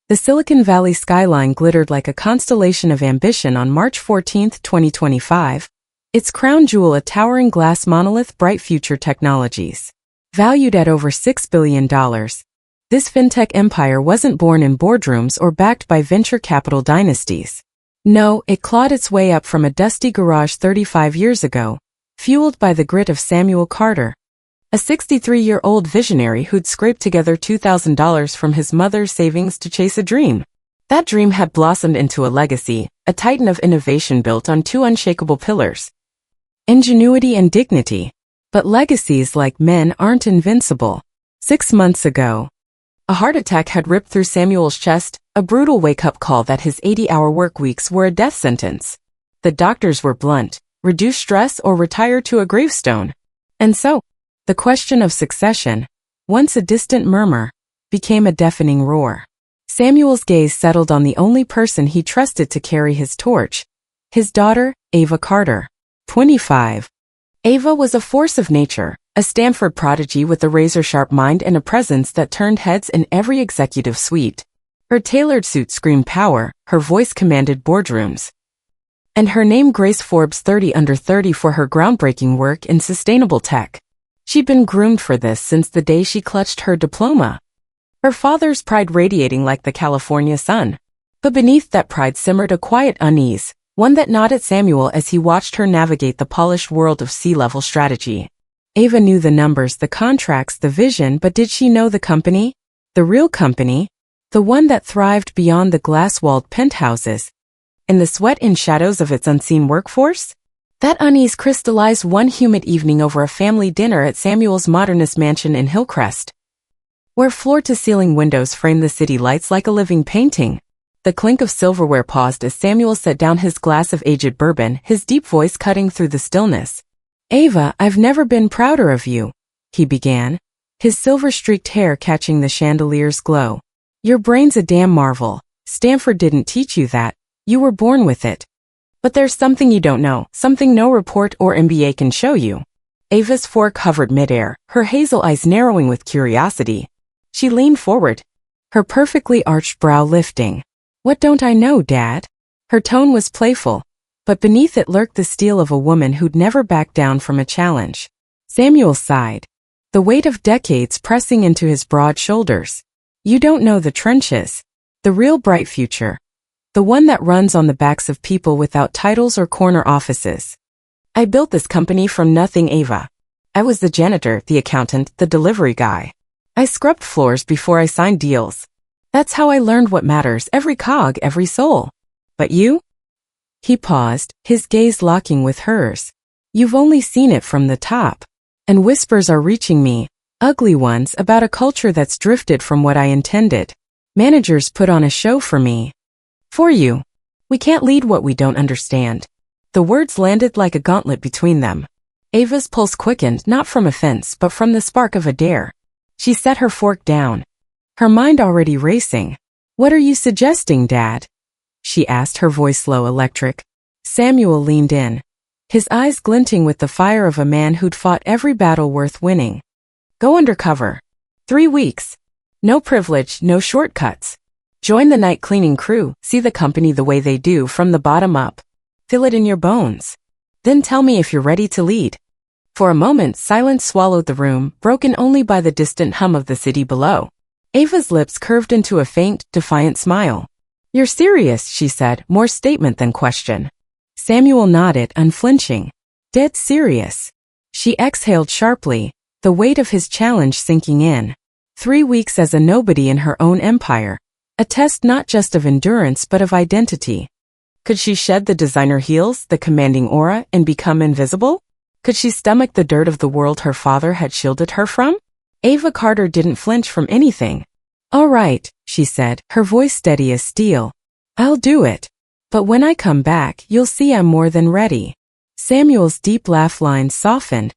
The Silicon Valley skyline glittered like a constellation of ambition on March 14, 2025, its crown jewel a towering glass monolith BrightFuture Technologies. Valued at over $6 billion, this fintech empire wasn't born in boardrooms or backed by venture capital dynasties. No, it clawed its way up from a dusty garage 35 years ago, fueled by the grit of Ava Carter, a 63-year-old visionary who'd scraped together $2,000 from his mother's savings to chase a dream. That dream had blossomed into a legacy, a titan of innovation built on two unshakable pillars: ingenuity and dignity. But legacies, like men, aren't invincible. 6 months ago, a heart attack had ripped through Samuel's chest, a brutal wake-up call that his 80-hour work weeks were a death sentence. The doctors were blunt: reduce stress or retire to a gravestone. And so, the question of succession, once a distant murmur, became a deafening roar. Samuel's gaze settled on the only person he trusted to carry his torch: his daughter, Ava Carter. 25. Ava was a force of nature, a Stanford prodigy with a razor-sharp mind and a presence that turned heads in every executive suite. Her tailored suit screamed power, her voice commanded boardrooms, and her name graced Forbes 30 Under 30 for her groundbreaking work in sustainable tech. She'd been groomed for this since the day she clutched her diploma, her father's pride radiating like the California sun. But beneath that pride simmered a quiet unease, one that gnawed at Samuel as he watched her navigate the polished world of C-level strategy. Ava knew the numbers, the contracts, the vision, but did she know the company? The real company? The one that thrived beyond the glass-walled penthouses, in the sweat and shadows of its unseen workforce? That unease crystallized one humid evening over a family dinner at Samuel's modernist mansion in Hillcrest, where floor-to-ceiling windows framed the city lights like a living painting. The clink of silverware paused as Samuel set down his glass of aged bourbon, his deep voice cutting through the stillness. "Ava, I've never been prouder of you," he began, his silver-streaked hair catching the chandelier's glow. "Your brain's a damn marvel. Stanford didn't teach you that. You were born with it. But there's something you don't know, something no report or MBA can show you." Ava's fork hovered midair, her hazel eyes narrowing with curiosity. She leaned forward, her perfectly arched brow lifting. "What don't I know, Dad?" Her tone was playful, but beneath it lurked the steel of a woman who'd never backed down from a challenge. Samuel sighed, the weight of decades pressing into his broad shoulders. "You don't know the trenches. The real bright future. The one that runs on the backs of people without titles or corner offices. I built this company from nothing, Ava. I was the janitor, the accountant, the delivery guy. I scrubbed floors before I signed deals. That's how I learned what matters, every cog, every soul. But you?" He paused, his gaze locking with hers. "You've only seen it from the top. And whispers are reaching me, ugly ones, about a culture that's drifted from what I intended. Managers put on a show for me. For you. We can't lead what we don't understand." The words landed like a gauntlet between them. Ava's pulse quickened, not from offense, but from the spark of a dare. She set her fork down, her mind already racing. "What are you suggesting, Dad?" she asked, her voice low, electric. Samuel leaned in, his eyes glinting with the fire of a man who'd fought every battle worth winning. "Go undercover. 3 weeks. No privilege, no shortcuts. Join the night cleaning crew, see the company the way they do, from the bottom up. Feel it in your bones. Then tell me if you're ready to lead." For a moment, silence swallowed the room, broken only by the distant hum of the city below. Ava's lips curved into a faint, defiant smile. "You're serious," she said, more statement than question. Samuel nodded, unflinching. "Dead serious." She exhaled sharply, the weight of his challenge sinking in. 3 weeks as a nobody in her own empire. A test not just of endurance but of identity. Could she shed the designer heels, the commanding aura, and become invisible? Could she stomach the dirt of the world her father had shielded her from? Ava Carter didn't flinch from anything. "All right," she said, her voice steady as steel. "I'll do it. But when I come back, you'll see I'm more than ready." Samuel's deep laugh lines softened,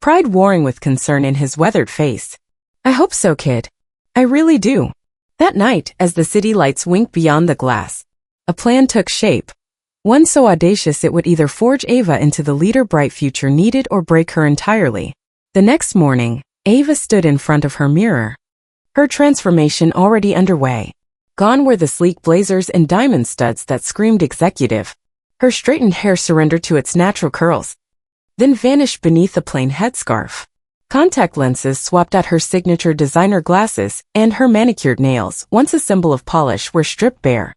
pride warring with concern in his weathered face. "I hope so, kid. I really do." That night, as the city lights winked beyond the glass, a plan took shape. One so audacious it would either forge Ava into the leader bright future needed or break her entirely. The next morning, Ava stood in front of her mirror, her transformation already underway. Gone were the sleek blazers and diamond studs that screamed executive. Her straightened hair surrendered to its natural curls, then vanished beneath a plain headscarf. Contact lenses swapped out her signature designer glasses, and her manicured nails, once a symbol of polish, were stripped bare.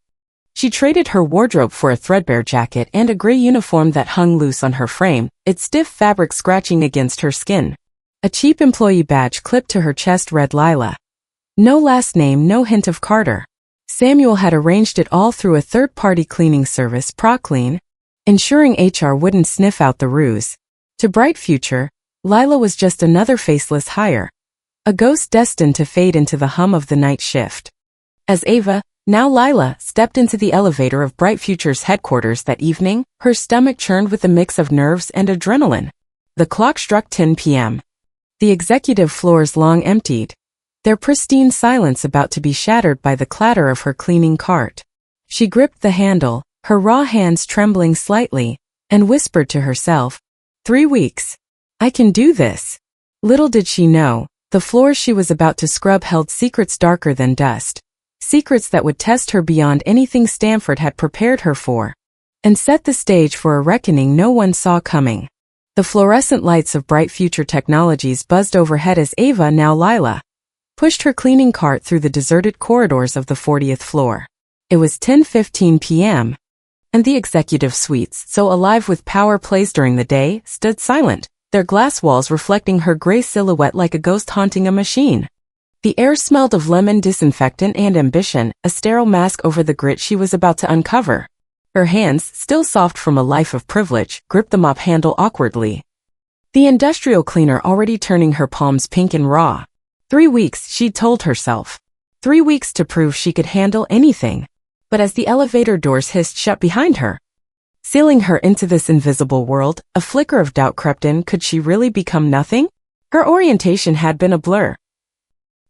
She traded her wardrobe for a threadbare jacket and a gray uniform that hung loose on her frame, its stiff fabric scratching against her skin. A cheap employee badge clipped to her chest read Lila. No last name, no hint of Carter. Samuel had arranged it all through a third-party cleaning service, ProClean, ensuring HR wouldn't sniff out the ruse. To BrightFuture, Lila was just another faceless hire, a ghost destined to fade into the hum of the night shift. As Ava, now Lila, stepped into the elevator of BrightFuture's headquarters that evening, her stomach churned with a mix of nerves and adrenaline. The clock struck 10 p.m. The executive floors long emptied, their pristine silence about to be shattered by the clatter of her cleaning cart. She gripped the handle, her raw hands trembling slightly, and whispered to herself, 3 weeks. I can do this. Little did she know, the floors she was about to scrub held secrets darker than dust. Secrets that would test her beyond anything Stanford had prepared her for, and set the stage for a reckoning no one saw coming. The fluorescent lights of BrightFuture Technologies buzzed overhead as Ava, now Lila, pushed her cleaning cart through the deserted corridors of the 40th floor. It was 10:15 p.m., and the executive suites, so alive with power plays during the day, stood silent, their glass walls reflecting her gray silhouette like a ghost haunting a machine. The air smelled of lemon disinfectant and ambition, a sterile mask over the grit she was about to uncover. Her hands, still soft from a life of privilege, gripped the mop handle awkwardly, the industrial cleaner already turning her palms pink and raw. 3 weeks, she'd told herself. 3 weeks to prove she could handle anything. But as the elevator doors hissed shut behind her, sealing her into this invisible world, a flicker of doubt crept in. Could she really become nothing? Her orientation had been a blur.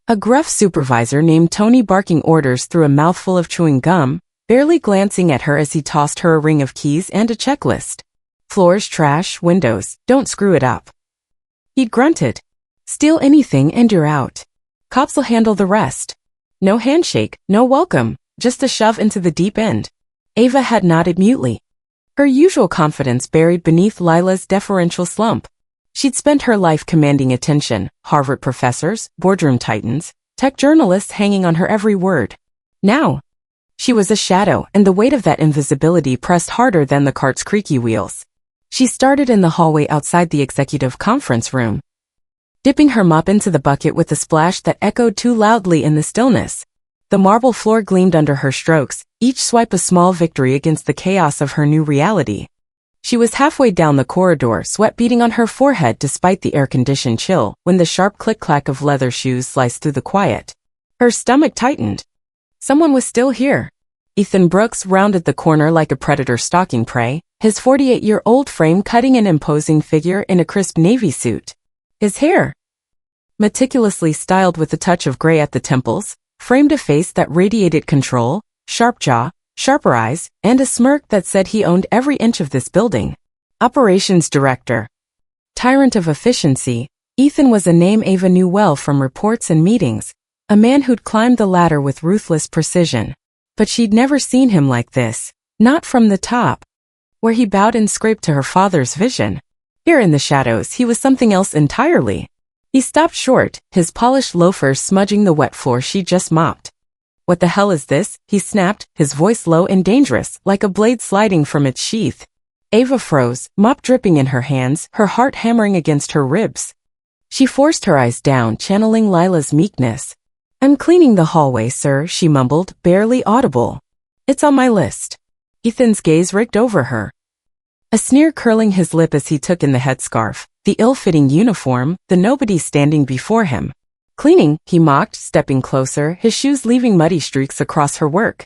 A gruff supervisor named Tony barking orders through a mouthful of chewing gum, barely glancing at her as he tossed her a ring of keys and a checklist. Floors, trash, windows, don't screw it up. He'd grunted. Steal anything and you're out. Cops'll handle the rest. No handshake, no welcome, just a shove into the deep end. Ava had nodded mutely, her usual confidence buried beneath Lila's deferential slump. She'd spent her life commanding attention, Harvard professors, boardroom titans, tech journalists hanging on her every word. Now, she was a shadow, and the weight of that invisibility pressed harder than the cart's creaky wheels. She started in the hallway outside the executive conference room, dipping her mop into the bucket with a splash that echoed too loudly in the stillness. The marble floor gleamed under her strokes, each swipe a small victory against the chaos of her new reality. She was halfway down the corridor, sweat beading on her forehead despite the air-conditioned chill, when the sharp click-clack of leather shoes sliced through the quiet. Her stomach tightened. Someone was still here. Ethan Brooks rounded the corner like a predator stalking prey, his 48-year-old frame cutting an imposing figure in a crisp navy suit. His hair, meticulously styled with a touch of gray at the temples, framed a face that radiated control, sharp jaw, sharper eyes, and a smirk that said he owned every inch of this building. Operations Director. Tyrant of efficiency, Ethan was a name Ava knew well from reports and meetings, a man who'd climbed the ladder with ruthless precision. But she'd never seen him like this, not from the top, where he bowed and scraped to her father's vision. Here in the shadows, he was something else entirely. He stopped short, his polished loafers smudging the wet floor she just mopped. What the hell is this? He snapped, his voice low and dangerous, like a blade sliding from its sheath. Ava froze, mop dripping in her hands, her heart hammering against her ribs. She forced her eyes down, channeling Lila's meekness. "I'm cleaning the hallway, sir," she mumbled, barely audible. "It's on my list." Ethan's gaze raked over her, a sneer curling his lip as he took in the headscarf, the ill-fitting uniform, the nobody standing before him. "Cleaning," he mocked, stepping closer, his shoes leaving muddy streaks across her work.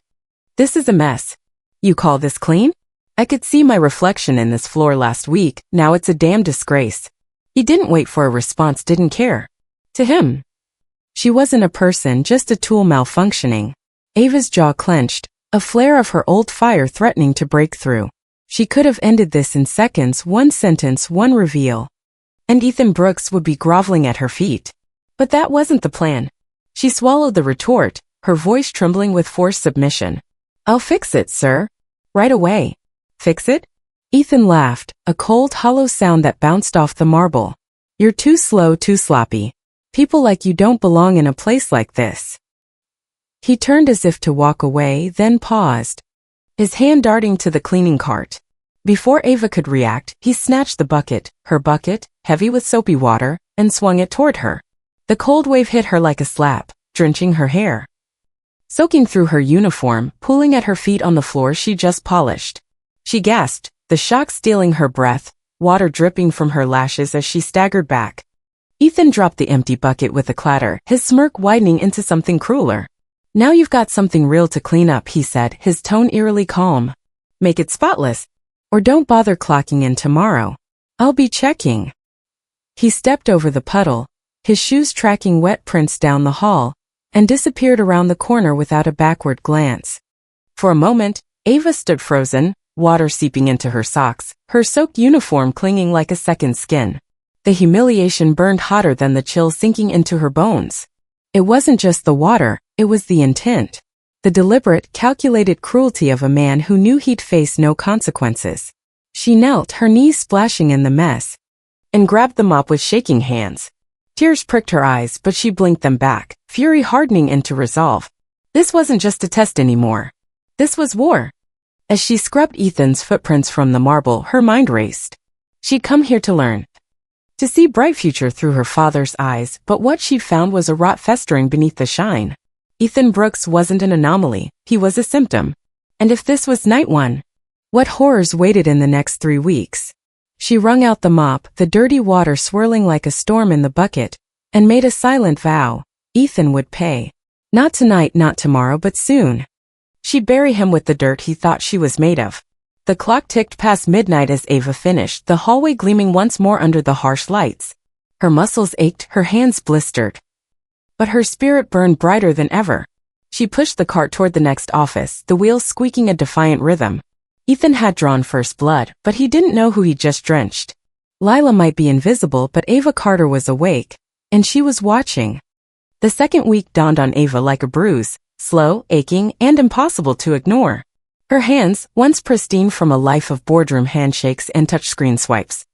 "This is a mess. You call this clean? I could see my reflection in this floor last week, now it's a damn disgrace." He didn't wait for a response, didn't care. To him, she wasn't a person, just a tool malfunctioning. Ava's jaw clenched, a flare of her old fire threatening to break through. She could have ended this in seconds, one sentence, one reveal, and Ethan Brooks would be groveling at her feet. But that wasn't the plan. She swallowed the retort, her voice trembling with forced submission. "I'll fix it, sir. Right away." "Fix it?" Ethan laughed, a cold, hollow sound that bounced off the marble. "You're too slow, too sloppy. People like you don't belong in a place like this." He turned as if to walk away, then paused, his hand darting to the cleaning cart. Before Ava could react, he snatched the bucket, her bucket, heavy with soapy water, and swung it toward her. The cold wave hit her like a slap, drenching her hair, soaking through her uniform, pooling at her feet on the floor she just polished. She gasped, the shock stealing her breath, water dripping from her lashes as she staggered back. Ethan dropped the empty bucket with a clatter, his smirk widening into something crueler. "Now you've got something real to clean up," he said, his tone eerily calm. "Make it spotless. Or don't bother clocking in tomorrow. I'll be checking." He stepped over the puddle, his shoes tracking wet prints down the hall, and disappeared around the corner without a backward glance. For a moment, Ava stood frozen, water seeping into her socks, her soaked uniform clinging like a second skin. The humiliation burned hotter than the chill sinking into her bones. It wasn't just the water, it was the intent. The deliberate, calculated cruelty of a man who knew he'd face no consequences. She knelt, her knees splashing in the mess, and grabbed the mop with shaking hands. Tears pricked her eyes, but she blinked them back, fury hardening into resolve. This wasn't just a test anymore. This was war. As she scrubbed Ethan's footprints from the marble, her mind raced. She'd come here to learn, to see bright future through her father's eyes, but what she'd found was a rot festering beneath the shine. Ethan Brooks wasn't an anomaly, he was a symptom. And if this was night one, what horrors waited in the next 3 weeks? She wrung out the mop, the dirty water swirling like a storm in the bucket, and made a silent vow. Ethan would pay. Not tonight, not tomorrow, but soon. She'd bury him with the dirt he thought she was made of. The clock ticked past midnight as Ava finished, the hallway gleaming once more under the harsh lights. Her muscles ached, her hands blistered, but her spirit burned brighter than ever. She pushed the cart toward the next office, the wheels squeaking a defiant rhythm. Ethan had drawn first blood, but he didn't know who he'd just drenched. Lila might be invisible, but Ava Carter was awake, and she was watching. The second week dawned on Ava like a bruise, slow, aching, and impossible to ignore. Her hands, once pristine from a life of boardroom handshakes and touchscreen swipes,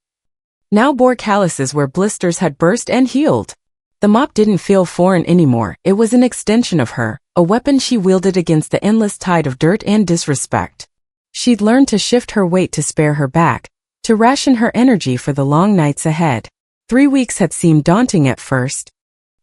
now bore calluses where blisters had burst and healed. The mop didn't feel foreign anymore, it was an extension of her, a weapon she wielded against the endless tide of dirt and disrespect. She'd learned to shift her weight to spare her back, to ration her energy for the long nights ahead. 3 weeks had seemed daunting at first,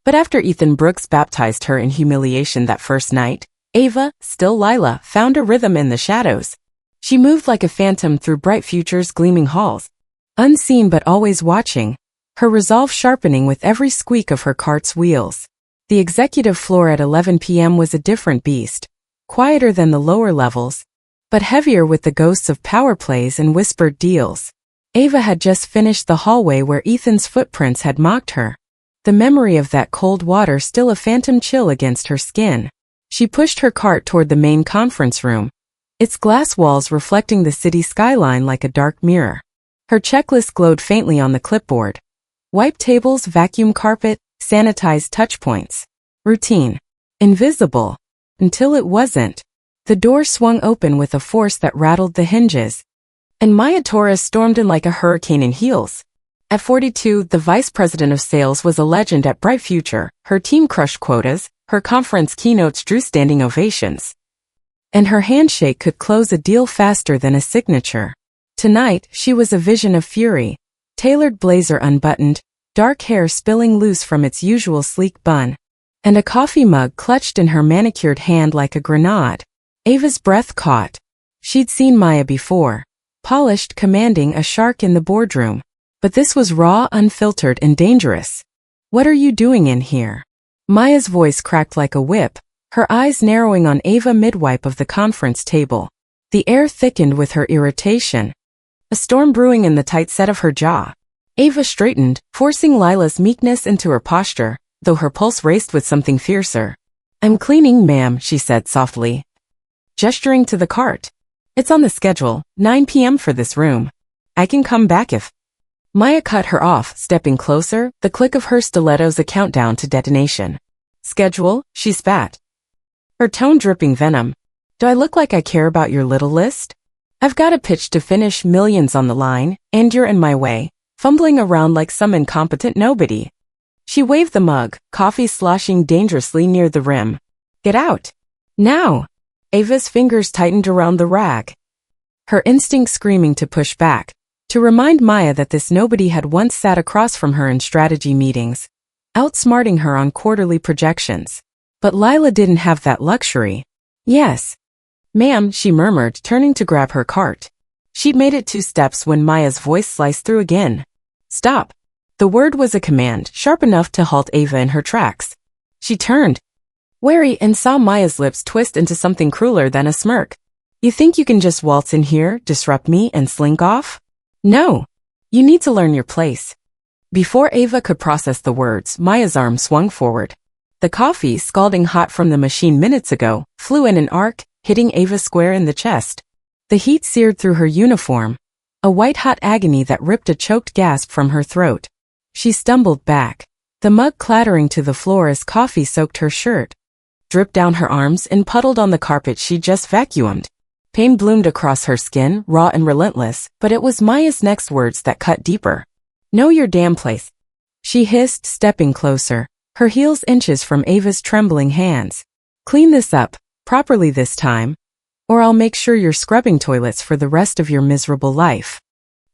but after Ethan Brooks baptized her in humiliation that first night, Ava, still Lila, found a rhythm in the shadows. She moved like a phantom through Bright Future's gleaming halls, unseen but always watching, her resolve sharpening with every squeak of her cart's wheels. The executive floor at 11 p.m. was a different beast, quieter than the lower levels, but heavier with the ghosts of power plays and whispered deals. Ava had just finished the hallway where Ethan's footprints had mocked her, the memory of that cold water still a phantom chill against her skin. She pushed her cart toward the main conference room, its glass walls reflecting the city skyline like a dark mirror. Her checklist glowed faintly on the clipboard. Wipe tables, vacuum carpet, sanitized touchpoints. Routine. Invisible. Until it wasn't. The door swung open with a force that rattled the hinges, and Maya Torres stormed in like a hurricane in heels. At 42, the vice president of sales was a legend at Bright Future. Her team crushed quotas, her conference keynotes drew standing ovations, and her handshake could close a deal faster than a signature. Tonight, she was a vision of fury. Tailored blazer unbuttoned, dark hair spilling loose from its usual sleek bun, and a coffee mug clutched in her manicured hand like a grenade. Ava's breath caught. She'd seen Maya before, polished, commanding, a shark in the boardroom. But this was raw, unfiltered, and dangerous. "What are you doing in here?" Maya's voice cracked like a whip, her eyes narrowing on Ava midwipe of the conference table. The air thickened with her irritation, a storm brewing in the tight set of her jaw. Ava straightened, forcing Lila's meekness into her posture, though her pulse raced with something fiercer. "I'm cleaning, ma'am," she said softly, gesturing to the cart. "It's on the schedule, 9 p.m. for this room. I can come back if—" Maya cut her off, stepping closer, the click of her stilettos a countdown to detonation. "Schedule?" she spat. her tone dripping venom. Do I look like I care about your little list? I've got a pitch to finish, millions on the line, and you're in my way, fumbling around like some incompetent nobody. She waved the mug, coffee sloshing dangerously near the rim. Get out. Now. Ava's fingers tightened around the rag, her instinct screaming to push back, to remind Maya that this nobody had once sat across from her in strategy meetings, outsmarting her on quarterly projections. But Lila didn't have that luxury. Yes. Ma'am, she murmured, turning to grab her cart. She'd made it 2 steps when Maya's voice sliced through again. Stop. The word was a command, sharp enough to halt Ava in her tracks. She turned, wary, and saw Maya's lips twist into something crueler than a smirk. You think you can just waltz in here, disrupt me, and slink off? No. You need to learn your place. Before Ava could process the words, Maya's arm swung forward. The coffee, scalding hot from the machine minutes ago, flew in an arc, hitting Ava square in the chest. The heat seared through her uniform, a white-hot agony that ripped a choked gasp from her throat. She stumbled back, the mug clattering to the floor as coffee soaked her shirt, dripped down her arms, and puddled on the carpet she'd just vacuumed. Pain bloomed across her skin, raw and relentless, but it was Maya's next words that cut deeper. Know your damn place. She hissed, stepping closer, her heels inches from Ava's trembling hands. Clean this up, properly this time, or I'll make sure you're scrubbing toilets for the rest of your miserable life.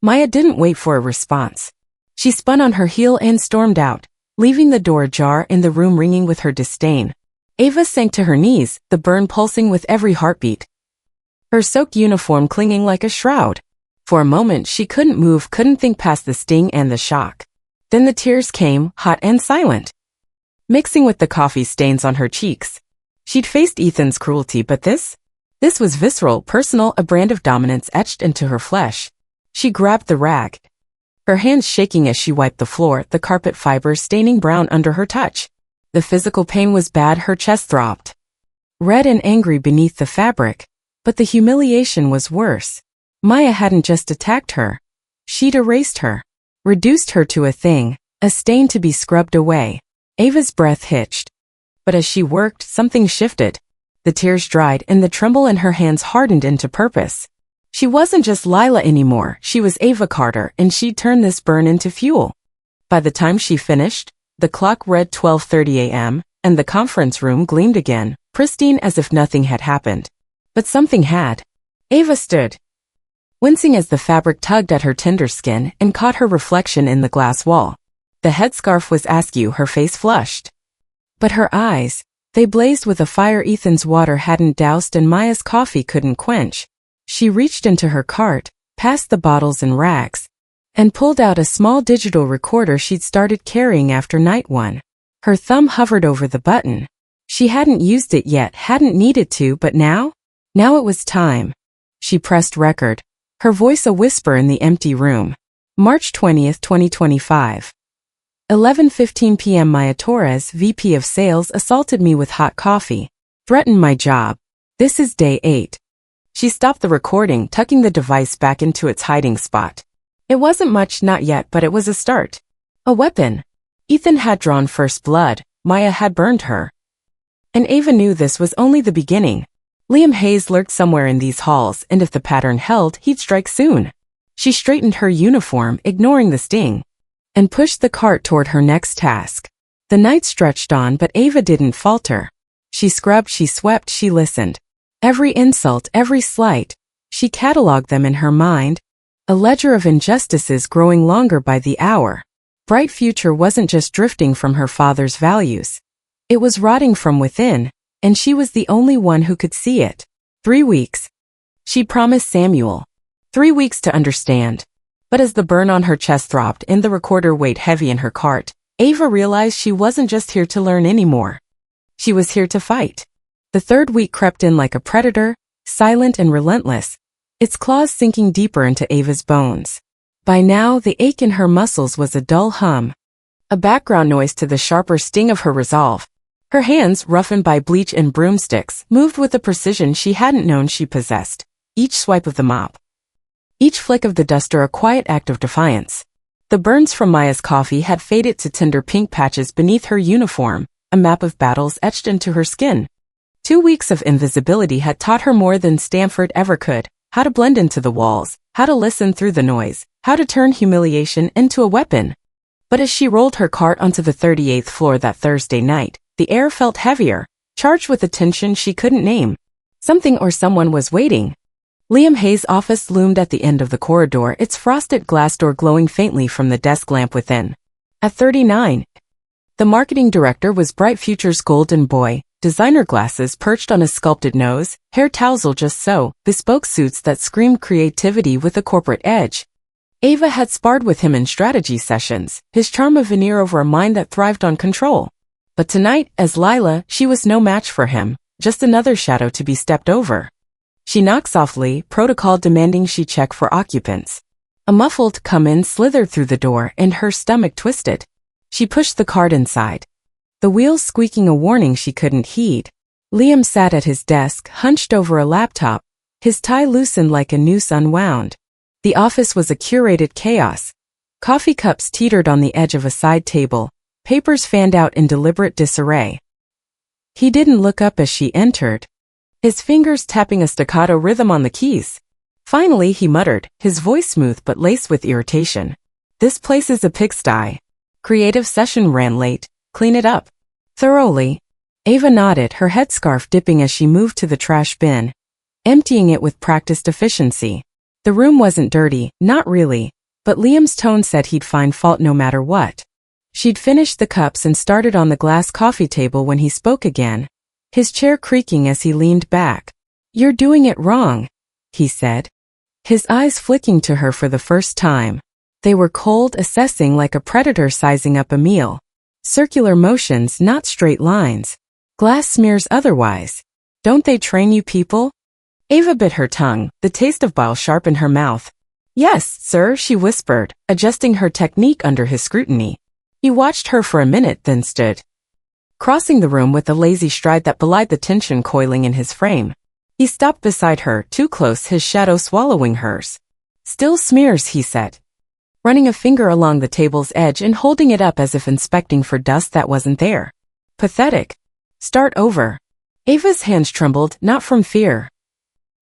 Maya didn't wait for a response. She spun on her heel and stormed out, leaving the door ajar and the room ringing with her disdain. Ava sank to her knees, the burn pulsing with every heartbeat, her soaked uniform clinging like a shroud. For a moment she couldn't move, couldn't think past the sting and the shock. Then the tears came, hot and silent, mixing with the coffee stains on her cheeks. She'd faced Ethan's cruelty, but this was visceral, personal, a brand of dominance etched into her flesh. She grabbed the rag, her hands shaking as she wiped the floor, the carpet fibers staining brown under her touch. The physical pain was bad, her chest throbbed, red and angry beneath the fabric. But the humiliation was worse. Maya hadn't just attacked her. She'd erased her, reduced her to a thing, a stain to be scrubbed away. Ava's breath hitched. But as she worked, something shifted. The tears dried and the tremble in her hands hardened into purpose. She wasn't just Lila anymore, she was Ava Carter, and she'd turned this burn into fuel. By the time she finished, the clock read 12:30 a.m., and the conference room gleamed again, pristine as if nothing had happened. But something had. Ava stood, wincing as the fabric tugged at her tender skin and caught her reflection in the glass wall. The headscarf was askew, her face flushed. But her eyes, they blazed with a fire Ethan's water hadn't doused and Maya's coffee couldn't quench. She reached into her cart, past the bottles and rags, and pulled out a small digital recorder she'd started carrying after night one. Her thumb hovered over the button. She hadn't used it yet, hadn't needed to, but now it was time. She pressed record, her voice a whisper in the empty room. March 20th, 2025. 11:15 p.m. Maya Torres, VP of Sales, assaulted me with hot coffee. Threatened my job. This is day 8. She stopped the recording, tucking the device back into its hiding spot. It wasn't much, not yet, but it was a start. A weapon. Ethan had drawn first blood. Maya had burned her. And Ava knew this was only the beginning. Liam Hayes lurked somewhere in these halls, and if the pattern held, he'd strike soon. She straightened her uniform, ignoring the sting, and pushed the cart toward her next task. The night stretched on, but Ava didn't falter. She scrubbed, she swept, she listened. Every insult, every slight, she cataloged them in her mind, a ledger of injustices growing longer by the hour. BrightFuture wasn't just drifting from her father's values. It was rotting from within, and she was the only one who could see it. 3 weeks. She promised Samuel. 3 weeks to understand. But as the burn on her chest throbbed and the recorder weighed heavy in her cart, Ava realized she wasn't just here to learn anymore. She was here to fight. The 3rd week crept in like a predator, silent and relentless, its claws sinking deeper into Ava's bones. By now, the ache in her muscles was a dull hum, a background noise to the sharper sting of her resolve. Her hands, roughened by bleach and broomsticks, moved with a precision she hadn't known she possessed. Each swipe of the mop, each flick of the duster a quiet act of defiance. The burns from Maya's coffee had faded to tender pink patches beneath her uniform, a map of battles etched into her skin. 2 weeks of invisibility had taught her more than Stanford ever could: how to blend into the walls, how to listen through the noise, how to turn humiliation into a weapon. But as she rolled her cart onto the 38th floor that Thursday night, the air felt heavier, charged with a tension she couldn't name. Something or someone was waiting. Liam Hayes' office loomed at the end of the corridor, its frosted glass door glowing faintly from the desk lamp within. At 39, the marketing director was BrightFuture's golden boy: designer glasses perched on a sculpted nose, hair tousled just so, bespoke suits that screamed creativity with a corporate edge. Ava had sparred with him in strategy sessions, his charm a veneer over a mind that thrived on control. But tonight, as Lila, she was no match for him, just another shadow to be stepped over. She knocked softly, protocol demanding she check for occupants. A muffled "come in" slithered through the door, and her stomach twisted. She pushed the cart inside, the wheels squeaking a warning she couldn't heed. Liam sat at his desk, hunched over a laptop, his tie loosened like a noose unwound. The office was a curated chaos. Coffee cups teetered on the edge of a side table, papers fanned out in deliberate disarray. He didn't look up as she entered, his fingers tapping a staccato rhythm on the keys. Finally he muttered, his voice smooth but laced with irritation. "This place is a pigsty. Creative session ran late. Clean it up." "Thoroughly." Ava nodded, her headscarf dipping as she moved to the trash bin, emptying it with practiced efficiency. The room wasn't dirty, not really, but Liam's tone said he'd find fault no matter what. She'd finished the cups and started on the glass coffee table when he spoke again, his chair creaking as he leaned back. "You're doing it wrong," he said, his eyes flicking to her for the first time. They were cold, assessing, like a predator sizing up a meal. Circular motions, not straight lines. Glass smears otherwise. "Don't they train you people?" Ava bit her tongue, the taste of bile sharp in her mouth. "Yes, sir," she whispered, adjusting her technique under his scrutiny. He watched her for a minute, then stood, crossing the room with a lazy stride that belied the tension coiling in his frame. He stopped beside her, too close, his shadow swallowing hers. "Still smears," he said, running a finger along the table's edge and holding it up as if inspecting for dust that wasn't there. "Pathetic. Start over." Ava's hands trembled, not from fear,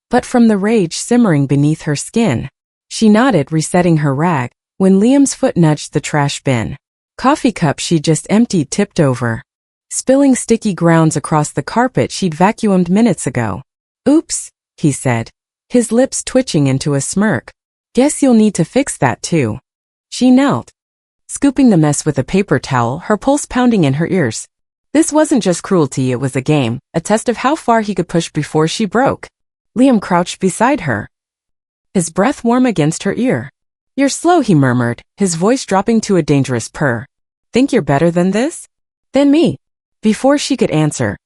but from the rage simmering beneath her skin. She nodded, resetting her rag, when Liam's foot nudged the trash bin. Coffee cup she'd just emptied tipped over, spilling sticky grounds across the carpet she'd vacuumed minutes ago. "Oops," he said, his lips twitching into a smirk. "Guess you'll need to fix that too." She knelt, scooping the mess with a paper towel, her pulse pounding in her ears. This wasn't just cruelty, it was a game, a test of how far he could push before she broke. Liam crouched beside her, his breath warm against her ear. "You're slow," he murmured, his voice dropping to a dangerous purr. "Think you're better than this?" "Than me?" Before she could answer,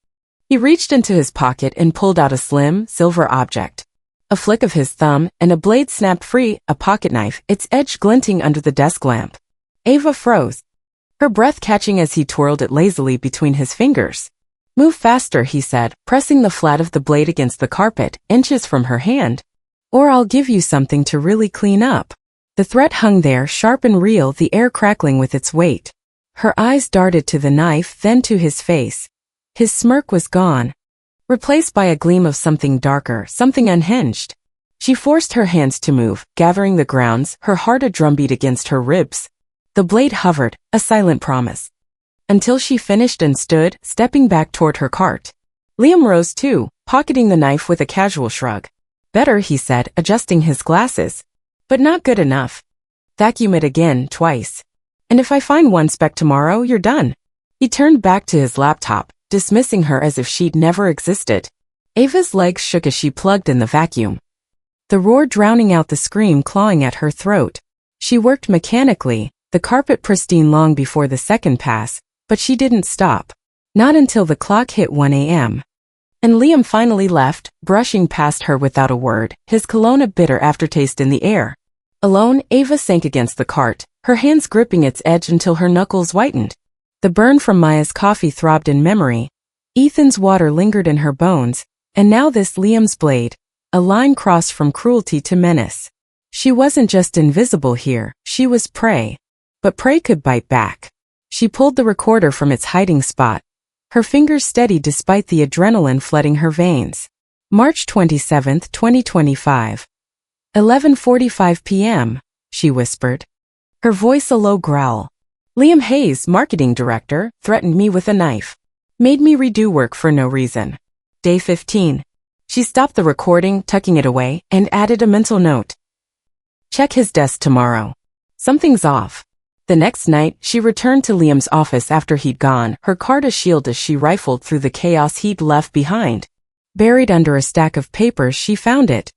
he reached into his pocket and pulled out a slim, silver object. A flick of his thumb, and a blade snapped free, a pocket knife, its edge glinting under the desk lamp. Ava froze, her breath catching as he twirled it lazily between his fingers. "Move faster," he said, pressing the flat of the blade against the carpet, inches from her hand. "Or I'll give you something to really clean up." The threat hung there, sharp and real, the air crackling with its weight. Her eyes darted to the knife, then to his face. His smirk was gone, replaced by a gleam of something darker, something unhinged. She forced her hands to move, gathering the grounds, her heart a drumbeat against her ribs. The blade hovered, a silent promise, until she finished and stood, stepping back toward her cart. Liam rose too, pocketing the knife with a casual shrug. "Better," he said, adjusting his glasses. "But not good enough. Vacuum it again, twice. And if I find one speck tomorrow, you're done." He turned back to his laptop, dismissing her as if she'd never existed. Ava's legs shook as she plugged in the vacuum, the roar drowning out the scream clawing at her throat. She worked mechanically, the carpet pristine long before the second pass, but she didn't stop. Not until the clock hit 1 a.m. And Liam finally left, brushing past her without a word, his cologne a bitter aftertaste in the air. Alone, Ava sank against the cart, her hands gripping its edge until her knuckles whitened. The burn from Maya's coffee throbbed in memory. Ethan's water lingered in her bones, and now this Liam's blade, a line crossed from cruelty to menace. She wasn't just invisible here, she was prey. But prey could bite back. She pulled the recorder from its hiding spot, her fingers steady despite the adrenaline flooding her veins. March 27, 2025. 11:45 p.m., she whispered. Her voice a low growl. Liam Hayes, marketing director, threatened me with a knife. Made me redo work for no reason. Day 15. She stopped the recording, tucking it away, and added a mental note. Check his desk tomorrow. Something's off. The next night, she returned to Liam's office after he'd gone, her card a shield as she rifled through the chaos he'd left behind. Buried under a stack of papers, she found it.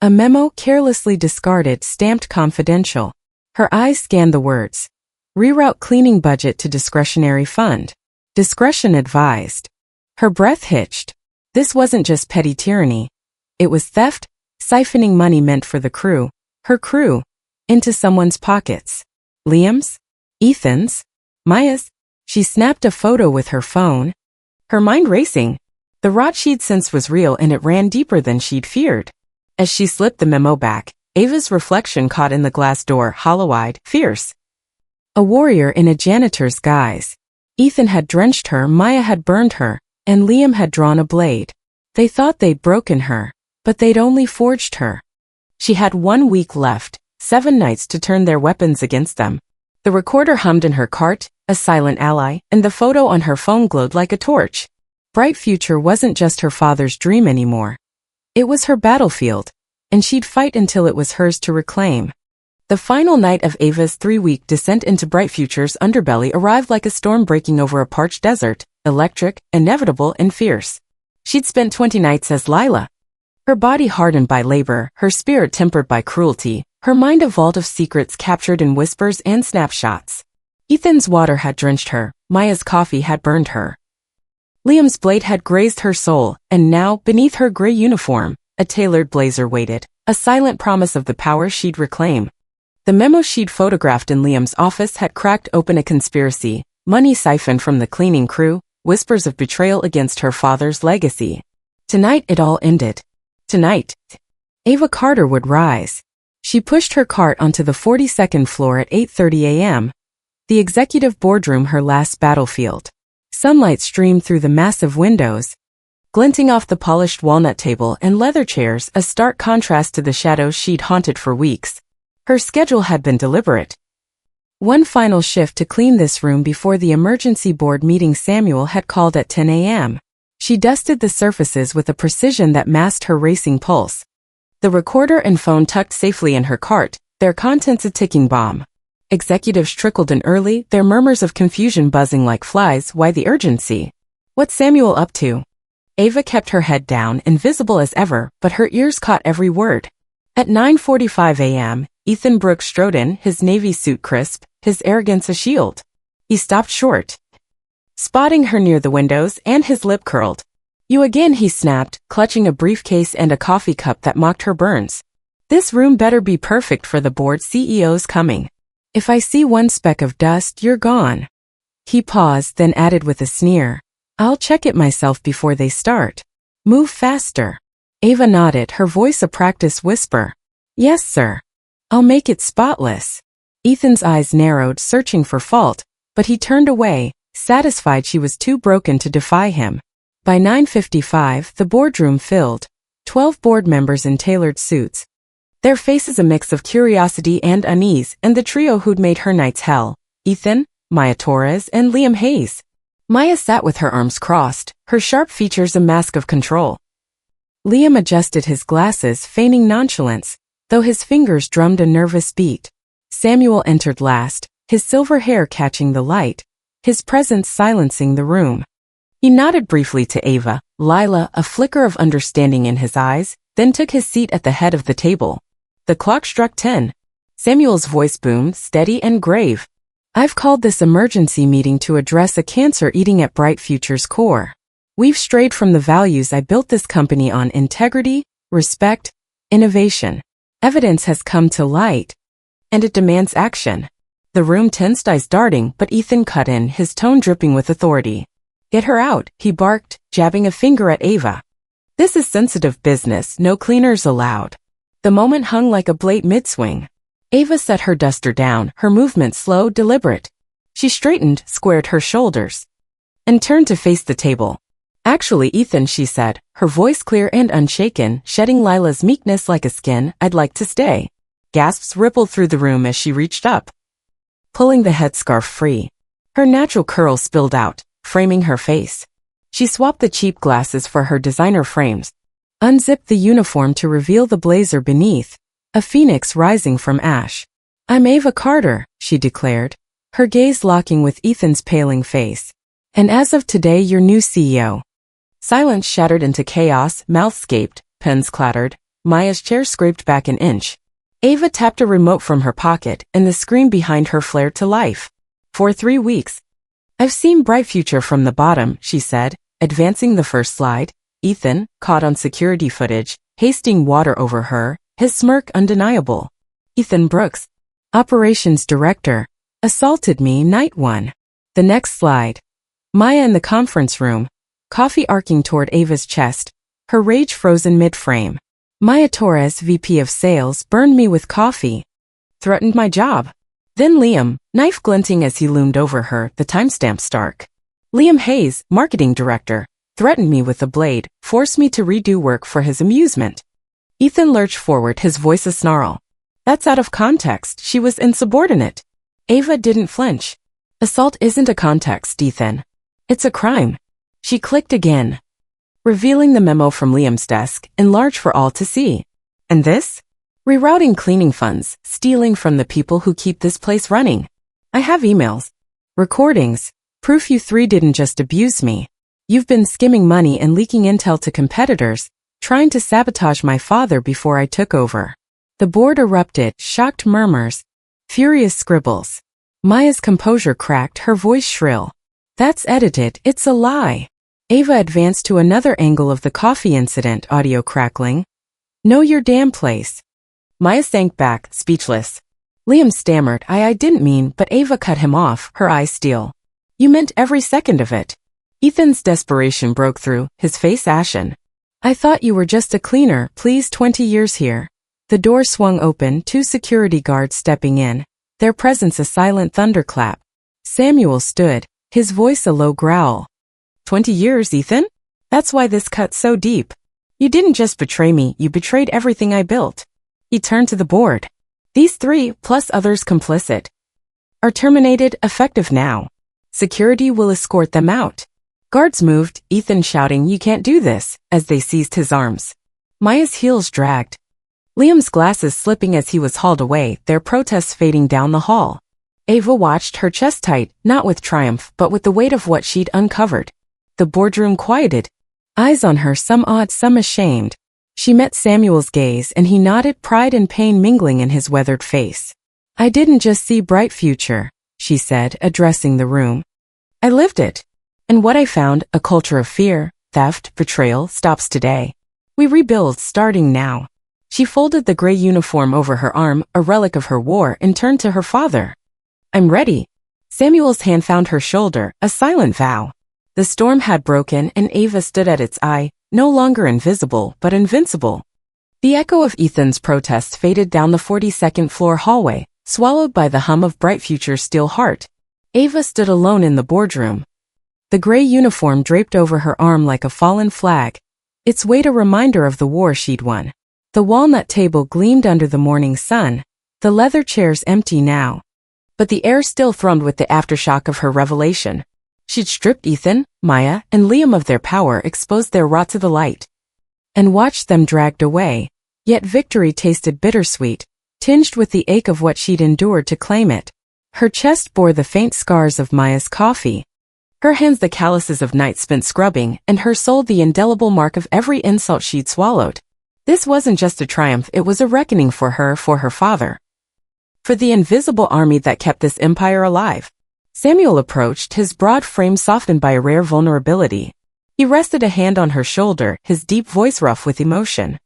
A memo carelessly discarded, stamped confidential. Her eyes scanned the words. Reroute cleaning budget to discretionary fund. Discretion advised. Her breath hitched. This wasn't just petty tyranny. It was theft, siphoning money meant for the crew, her crew, into someone's pockets. Liam's? Ethan's? Maya's? She snapped a photo with her phone. Her mind racing. The rot she'd sensed was real and it ran deeper than she'd feared. As she slipped the memo back, Ava's reflection caught in the glass door, hollow-eyed, fierce. A warrior in a janitor's guise. Ethan had drenched her, Maya had burned her, and Liam had drawn a blade. They thought they'd broken her, but they'd only forged her. She had 1 week left, 7 nights to turn their weapons against them. The recorder hummed in her cart, a silent ally, and the photo on her phone glowed like a torch. BrightFuture wasn't just her father's dream anymore. It was her battlefield, and she'd fight until it was hers to reclaim. The final night of Ava's 3-week descent into BrightFuture's underbelly arrived like a storm breaking over a parched desert, electric, inevitable, and fierce. She'd spent 20 nights as Lila. Her body hardened by labor, her spirit tempered by cruelty, her mind a vault of secrets captured in whispers and snapshots. Ethan's water had drenched her, Maya's coffee had burned her. Liam's blade had grazed her soul, and now, beneath her gray uniform, a tailored blazer waited, a silent promise of the power she'd reclaim. The memo she'd photographed in Liam's office had cracked open a conspiracy, money siphoned from the cleaning crew, whispers of betrayal against her father's legacy. Tonight it all ended. Tonight, Ava Carter would rise. She pushed her cart onto the 42nd floor at 8:30 a.m., the executive boardroom her last battlefield. Sunlight streamed through the massive windows, glinting off the polished walnut table and leather chairs, a stark contrast to the shadows she'd haunted for weeks. Her schedule had been deliberate. One final shift to clean this room before the emergency board meeting Samuel had called at 10 a.m. She dusted the surfaces with a precision that masked her racing pulse. The recorder and phone tucked safely in her cart, their contents a ticking bomb. Executives trickled in early, their murmurs of confusion buzzing like flies. Why the urgency? What's Samuel up to? Ava kept her head down, invisible as ever, but her ears caught every word. At 9:45 a.m., Ethan Brooks strode in, his navy suit crisp, his arrogance a shield. He stopped short, spotting her near the windows, and his lip curled. You again, he snapped, clutching a briefcase and a coffee cup that mocked her burns. This room better be perfect for the board CEO's coming. If I see one speck of dust, you're gone. He paused, then added with a sneer. I'll check it myself before they start. Move faster. Ava nodded, her voice a practice whisper. Yes, sir. I'll make it spotless. Ethan's eyes narrowed, searching for fault, but he turned away, satisfied she was too broken to defy him. By 9:55, the boardroom filled. 12 board members in tailored suits. Their faces a mix of curiosity and unease, and the trio who'd made her nights hell. Ethan, Maya Torres, and Liam Hayes. Maya sat with her arms crossed, her sharp features a mask of control. Liam adjusted his glasses, feigning nonchalance, though his fingers drummed a nervous beat. Samuel entered last, his silver hair catching the light, his presence silencing the room. He nodded briefly to Ava, Lila, a flicker of understanding in his eyes, then took his seat at the head of the table. The clock struck 10. Samuel's voice boomed, steady and grave. I've called this emergency meeting to address a cancer eating at BrightFuture's core. We've strayed from the values I built this company on: integrity, respect, innovation. Evidence has come to light, and it demands action. The room tensed, eyes darting, but Ethan cut in, his tone dripping with authority. Get her out, he barked, jabbing a finger at Ava. This is sensitive business, no cleaners allowed. The moment hung like a blade mid-swing. Ava set her duster down, her movement slow, deliberate. She straightened, squared her shoulders. and turned to face the table. Actually, Ethan, she said, her voice clear and unshaken, shedding Lila's meekness like a skin, I'd like to stay. Gasps rippled through the room as she reached up, pulling the headscarf free. Her natural curls spilled out, framing her face. She swapped the cheap glasses for her designer frames, unzipped the uniform to reveal the blazer beneath, a phoenix rising from ash. I'm Ava Carter, she declared, her gaze locking with Ethan's paling face. And as of today, your new CEO. Silence shattered into chaos, mouths gaped, pens clattered, Maya's chair scraped back an inch. Ava tapped a remote from her pocket, and the screen behind her flared to life. For 3 weeks. I've seen BrightFuture from the bottom, she said, advancing the first slide. Ethan, caught on security footage, hasting water over her, his smirk undeniable. Ethan Brooks, operations director, assaulted me night 1. The next slide. Maya in the conference room, coffee arcing toward Ava's chest, her rage frozen mid-frame. Maya Torres, VP of Sales, burned me with coffee. Threatened my job. Then Liam, knife glinting as he loomed over her, the timestamp stark. Liam Hayes, marketing director, threatened me with a blade, forced me to redo work for his amusement. Ethan lurched forward, his voice a snarl. That's out of context, she was insubordinate. Ava didn't flinch. Assault isn't a context, Ethan. It's a crime. She clicked again, revealing the memo from Liam's desk, enlarged for all to see. And this? Rerouting cleaning funds, stealing from the people who keep this place running. I have emails, recordings, proof you 3 didn't just abuse me. You've been skimming money and leaking intel to competitors, trying to sabotage my father before I took over. The board erupted, shocked murmurs, furious scribbles. Maya's composure cracked, her voice shrill. That's edited, it's a lie. Ava advanced to another angle of the coffee incident, audio crackling. Know your damn place. Maya sank back, speechless. Liam stammered, I didn't mean, but Ava cut him off, her eyes steel. You meant every second of it. Ethan's desperation broke through, his face ashen. I thought you were just a cleaner, please 20 years here. The door swung open, 2 security guards stepping in, their presence a silent thunderclap. Samuel stood, his voice a low growl. 20 years, Ethan? That's why this cut so deep. You didn't just betray me, you betrayed everything I built. He turned to the board. These 3, plus others complicit, are terminated, effective now. Security will escort them out. Guards moved, Ethan shouting, you can't do this, as they seized his arms. Maya's heels dragged. Liam's glasses slipping as he was hauled away, their protests fading down the hall. Ava watched, her chest tight, not with triumph, but with the weight of what she'd uncovered. The boardroom quieted. Eyes on her, some awed, some ashamed. She met Samuel's gaze, and he nodded, pride and pain mingling in his weathered face. I didn't just see BrightFuture, she said, addressing the room. I lived it. And what I found, a culture of fear, theft, betrayal, stops today. We rebuild, starting now. She folded the gray uniform over her arm, a relic of her war, and turned to her father. I'm ready. Samuel's hand found her shoulder, a silent vow. The storm had broken, and Ava stood at its eye, no longer invisible, but invincible. The echo of Ethan's protest faded down the 42nd floor hallway, swallowed by the hum of BrightFuture's steel heart. Ava stood alone in the boardroom. The gray uniform draped over her arm like a fallen flag, its weight a reminder of the war she'd won. The walnut table gleamed under the morning sun, the leather chairs empty now. But the air still thrummed with the aftershock of her revelation. She'd stripped Ethan, Maya, and Liam of their power, exposed their rot to the light, and watched them dragged away. Yet victory tasted bittersweet, tinged with the ache of what she'd endured to claim it. Her chest bore the faint scars of Maya's coffee, her hands the calluses of nights spent scrubbing, and her soul the indelible mark of every insult she'd swallowed. This wasn't just a triumph, it was a reckoning for her father. For the invisible army that kept this empire alive. Samuel approached, his broad frame softened by a rare vulnerability. He rested a hand on her shoulder, his deep voice rough with emotion.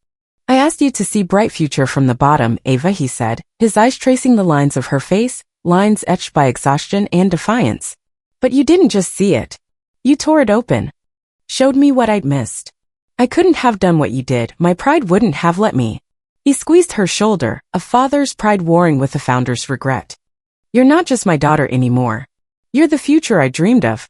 I asked you to see BrightFuture from the bottom, Ava, he said, his eyes tracing the lines of her face, lines etched by exhaustion and defiance. But you didn't just see it. You tore it open. Showed me what I'd missed. I couldn't have done what you did, my pride wouldn't have let me. He squeezed her shoulder, a father's pride warring with a founder's regret. You're not just my daughter anymore. You're the future I dreamed of.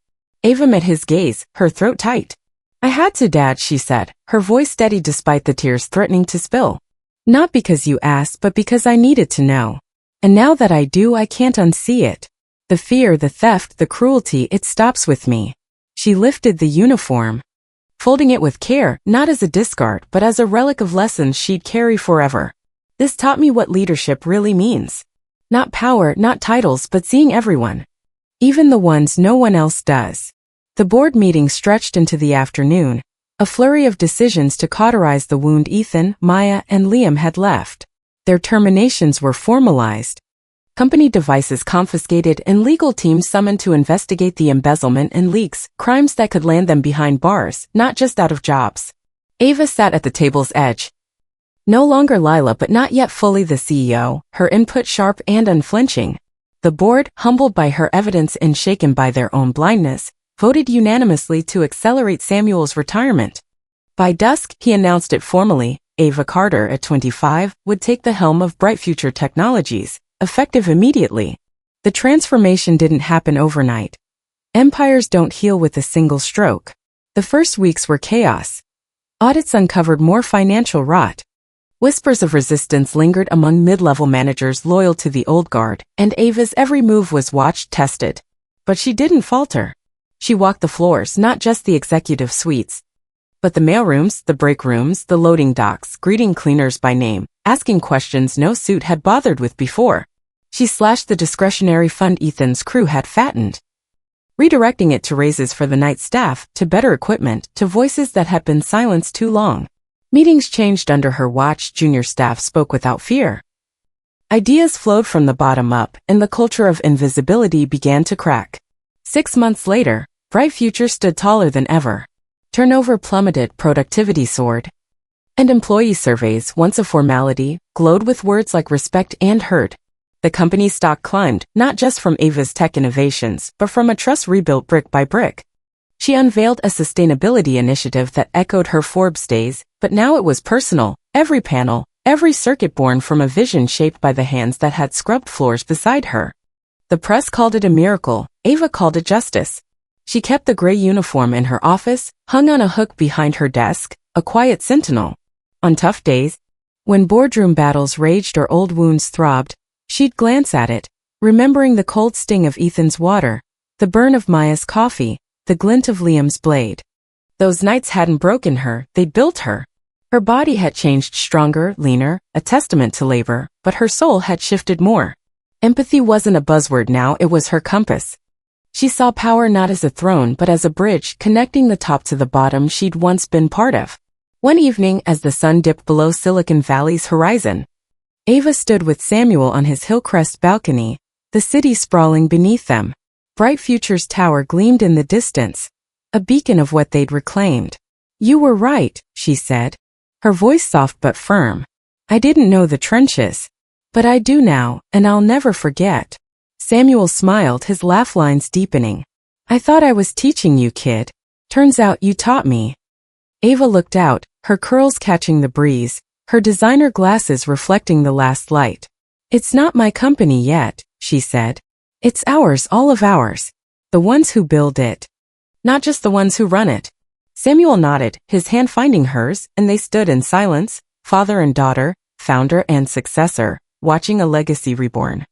Ava met his gaze, her throat tight. I had to, Dad, she said, her voice steady despite the tears threatening to spill. Not because you asked, but because I needed to know. And now that I do, I can't unsee it. The fear, the theft, the cruelty, it stops with me. She lifted the uniform, folding it with care, not as a discard, but as a relic of lessons she'd carry forever. This taught me what leadership really means. Not power, not titles, but seeing everyone. Even the ones no one else does. The board meeting stretched into the afternoon, a flurry of decisions to cauterize the wound Ethan, Maya, and Liam had left. Their terminations were formalized. Company devices confiscated and legal teams summoned to investigate the embezzlement and leaks, crimes that could land them behind bars, not just out of jobs. Ava sat at the table's edge. No longer Lila, but not yet fully the CEO, her input sharp and unflinching. The board, humbled by her evidence and shaken by their own blindness, voted unanimously to accelerate Samuel's retirement. By dusk, he announced it formally. Ava Carter, at 25, would take the helm of BrightFuture Technologies, effective immediately. The transformation didn't happen overnight. Empires don't heal with a single stroke. The first weeks were chaos. Audits uncovered more financial rot. Whispers of resistance lingered among mid-level managers loyal to the old guard, and Ava's every move was watched, tested. But she didn't falter. She walked the floors, not just the executive suites, but the mailrooms, the break rooms, the loading docks, greeting cleaners by name, asking questions no suit had bothered with before. She slashed the discretionary fund Ethan's crew had fattened, redirecting it to raises for the night staff, to better equipment, to voices that had been silenced too long. Meetings changed under her watch, junior staff spoke without fear. Ideas flowed from the bottom up, and the culture of invisibility began to crack. 6 months later, BrightFuture stood taller than ever. Turnover plummeted, productivity soared. And employee surveys, once a formality, glowed with words like respect and heard. The company's stock climbed, not just from Ava's tech innovations, but from a trust rebuilt brick by brick. She unveiled a sustainability initiative that echoed her Forbes days, but now it was personal. Every panel, every circuit born from a vision shaped by the hands that had scrubbed floors beside her. The press called it a miracle. Ava called it justice. She kept the gray uniform in her office, hung on a hook behind her desk, a quiet sentinel. On tough days, when boardroom battles raged or old wounds throbbed, she'd glance at it, remembering the cold sting of Ethan's water, the burn of Maya's coffee, the glint of Liam's blade. Those nights hadn't broken her, they'd built her. Her body had changed, stronger, leaner, a testament to labor, but her soul had shifted more. Empathy wasn't a buzzword now, it was her compass. She saw power not as a throne but as a bridge connecting the top to the bottom she'd once been part of. One evening, as the sun dipped below Silicon Valley's horizon, Ava stood with Samuel on his hillcrest balcony, the city sprawling beneath them. BrightFuture's tower gleamed in the distance, a beacon of what they'd reclaimed. You were right, she said, her voice soft but firm. I didn't know the trenches. But I do now, and I'll never forget. Samuel smiled, his laugh lines deepening. I thought I was teaching you, kid. Turns out you taught me. Ava looked out, her curls catching the breeze, her designer glasses reflecting the last light. It's not my company yet, she said. It's ours, all of ours. The ones who build it. Not just the ones who run it. Samuel nodded, his hand finding hers, and they stood in silence, father and daughter, founder and successor, watching a legacy reborn.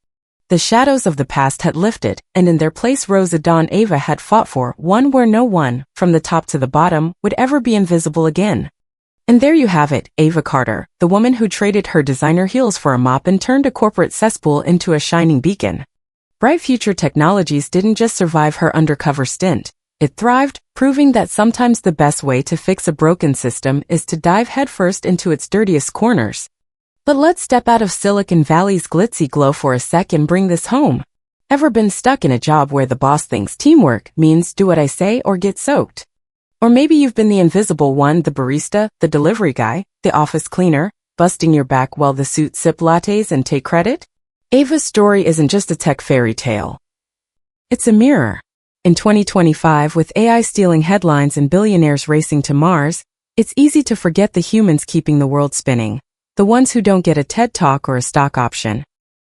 The shadows of the past had lifted, and in their place rose a dawn Ava had fought for, one where no one, from the top to the bottom, would ever be invisible again. And there you have it, Ava Carter, the woman who traded her designer heels for a mop and turned a corporate cesspool into a shining beacon. BrightFuture Technologies didn't just survive her undercover stint. It thrived, proving that sometimes the best way to fix a broken system is to dive headfirst into its dirtiest corners. But let's step out of Silicon Valley's glitzy glow for a sec and bring this home. Ever been stuck in a job where the boss thinks teamwork means do what I say or get soaked? Or maybe you've been the invisible one, the barista, the delivery guy, the office cleaner, busting your back while the suits sip lattes and take credit? Ava's story isn't just a tech fairy tale. It's a mirror. In 2025, with AI stealing headlines and billionaires racing to Mars, it's easy to forget the humans keeping the world spinning. The ones who don't get a TED Talk or a stock option.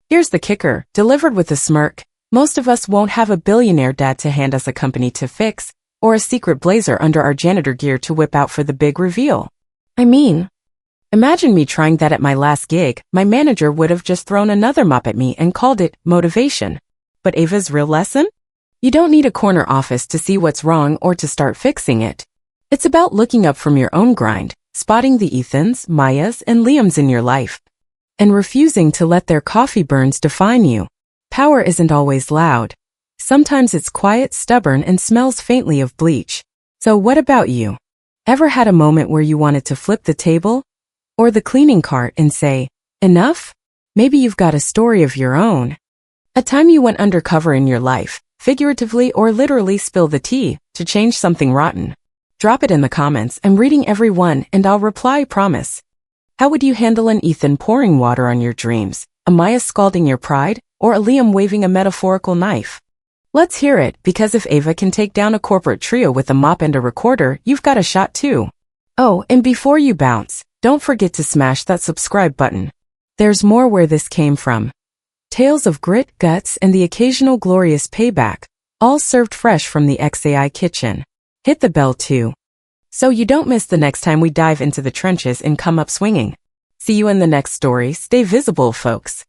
Here's the kicker, delivered with a smirk. Most of us won't have a billionaire dad to hand us a company to fix, or a secret blazer under our janitor gear to whip out for the big reveal. I mean, imagine me trying that at my last gig. My manager would have just thrown another mop at me and called it motivation. But Ava's real lesson? You don't need a corner office to see what's wrong or to start fixing it. It's about looking up from your own grind, spotting the Ethans, Mayas, and Liams in your life, and refusing to let their coffee burns define you. Power isn't always loud. Sometimes it's quiet, stubborn, and smells faintly of bleach. So what about you? Ever had a moment where you wanted to flip the table or the cleaning cart and say, enough? Maybe you've got a story of your own. A time you went undercover in your life, figuratively or literally spill the tea to change something rotten. Drop it in the comments. I'm reading every one and I'll reply, promise. How would you handle an Ethan pouring water on your dreams, a Maya scalding your pride, or a Liam waving a metaphorical knife? Let's hear it, because if Ava can take down a corporate trio with a mop and a recorder, you've got a shot too. Oh, and before you bounce, don't forget to smash that subscribe button. There's more where this came from. Tales of grit, guts, and the occasional glorious payback, all served fresh from the XAI kitchen. Hit the bell too, so you don't miss the next time we dive into the trenches and come up swinging. See you in the next story. Stay visible, folks.